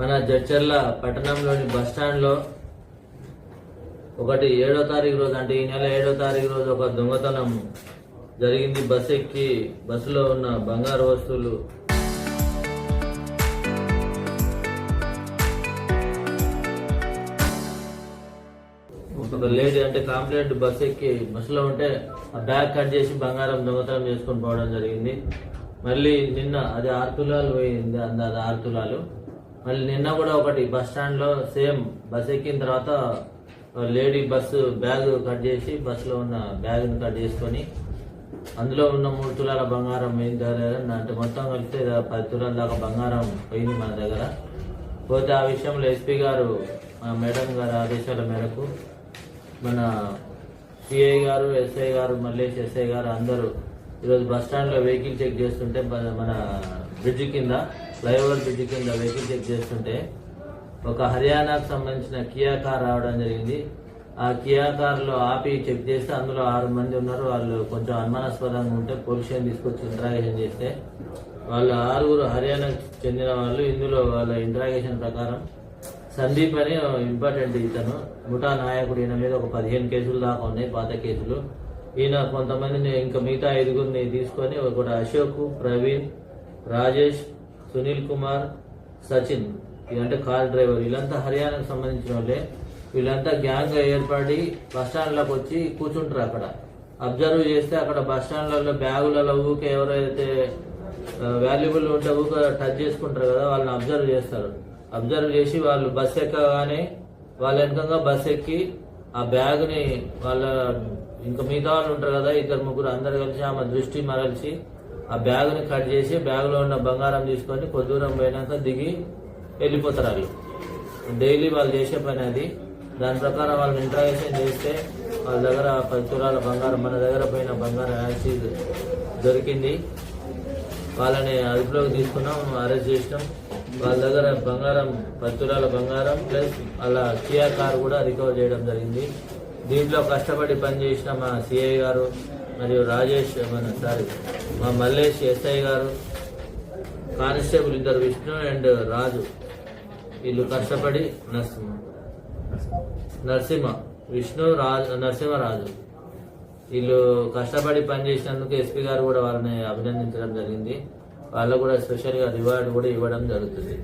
మన జడ్చర్ల పట్టణంలోని బస్టాండ్లో 7వ తారీఖు రోజు అంటే ఈ నెల 7వ తారీఖు రోజు ఒక దొంగతనం జరిగింది. బస్ ఎక్కి బస్సులో ఉన్న బంగారు వస్తువులు ఒక లేడీ అంటే కంప్లైంట్ బస్ ఎక్కి బస్సులో ఉంటే ఆ బ్యాగ్ కట్ చేసి బంగారం దొంగతనం చేసుకొని పోవడం జరిగింది. మళ్ళీ నిన్న అది 6 తులాలు పోయింది, అది 6 తులాలు. మళ్ళీ నిన్న కూడా ఒకటి బస్ స్టాండ్ లో సేమ్ బస్ ఎక్కిన తర్వాత లేడీ బస్సు బ్యాగ్ కట్ చేసి బస్సులో ఉన్న బ్యాగ్ ని కట్ చేసుకొని అందులో ఉన్న 3 తులాల బంగారం పోయింది. అంటే మొత్తం కలిపితే 10 తులాల దాకా బంగారం పోయింది మన దగ్గర. పోతే ఆ విషయంలో ఎస్పీ గారు మేడం గారి ఆదేశాల మేరకు మన సిఐ గారు, ఎస్ఐ గారు, మల్లేష్ ఎస్ఐ గారు అందరూ ఈరోజు బస్ స్టాండ్ లో వెహికల్ చెక్ చేస్తుంటే మన బ్రిడ్జ్ కింద, ఫ్లైఓవర్ బ్రిడ్జ్ కింద వెహికల్ చెక్ చేస్తుంటే ఒక హర్యానాకు సంబంధించిన కియా కార్ రావడం జరిగింది. ఆ కియా కార్ లో ఆపి చెక్ చేస్తే అందులో 6 మంది ఉన్నారు. వాళ్ళు కొంచెం అనుమానాస్పదంగా ఉంటే పోలీస్ స్టేషన్ తీసుకొచ్చి ఇంట్రాగేషన్ చేస్తే వాళ్ళు 6 హర్యానాకు చెందిన వాళ్ళు. ఇందులో వాళ్ళ ఇంట్రాగేషన్ ప్రకారం సందీప్ అని ఇంపార్టెంట్ ఇతను ముఠా నాయకుడు. ఈయన మీద ఒక 15 కేసులు దాకా ఉన్నాయి, పాత కేసులు. ఈయన కొంతమందిని ఇంకా మిగతా 5గురిని తీసుకొని ఒకటి అశోక్, ప్రవీణ్, రాజేష్, సునీల్ కుమార్, సచిన్ ఇదంటే కార్ డ్రైవర్, వీళ్ళంతా హర్యానాకు సంబంధించిన వాళ్ళే. వీళ్ళంతా గ్యాంగ్ గా ఏర్పడి బస్ స్టాండ్ లోకి వచ్చి కూర్చుంటారు. అక్కడ అబ్జర్వ్ చేస్తే అక్కడ బస్ స్టాండ్లలో బ్యాగులలో ఊకే ఎవరైతే వాల్యుబుల్ ఉంటే ఊక టచ్ చేసుకుంటారు కదా, వాళ్ళని అబ్జర్వ్ చేస్తారు. అబ్జర్వ్ చేసి వాళ్ళు బస్ ఎక్కగానే వాళ్ళ వెనకంగా బస్ ఎక్కి ఆ బ్యాగ్ ని వాళ్ళ ఇంకా మిగతా వాళ్ళు ఉంటారు కదా, 2-3 అందరు కలిసి ఆమె దృష్టి మరల్చి ఆ బ్యాగ్ ని కట్ చేసి బ్యాగ్ లో ఉన్న బంగారం తీసుకొని కొద్ది దూరం పోయినాక దిగి వెళ్ళిపోతారు. వాళ్ళు డైలీ వాళ్ళు చేసే పని అది. దాని ప్రకారం వాళ్ళని ఇంట్రాగేషన్ చేస్తే వాళ్ళ దగ్గర 10 తులాల బంగారం, మన దగ్గర పోయిన బంగారం యాక్సిడ్ దొరికింది. వాళ్ళని అదుపులోకి తీసుకున్నాం, అరెస్ట్ చేసినాం. వాళ్ళ దగ్గర బంగారం 10 తులాల బంగారం ప్లస్ అలా కియా కార్ కూడా రికవర్ చేయడం జరిగింది. దీంట్లో కష్టపడి పనిచేసిన మా సిఐ గారు మరియు రాజేష్ మా మల్లేష్ ఎస్ఐ గారు, కానిస్టేబుల్ 2 విష్ణు అండ్ రాజు, వీళ్ళు కష్టపడి నరసింహరాజు వీళ్ళు కష్టపడి పనిచేసినందుకు ఎస్పీ గారు కూడా వాళ్ళని అభినందించడం జరిగింది. వాళ్ళకు కూడా స్పెషల్ గా రివార్డు కూడా ఇవ్వడం జరుగుతుంది.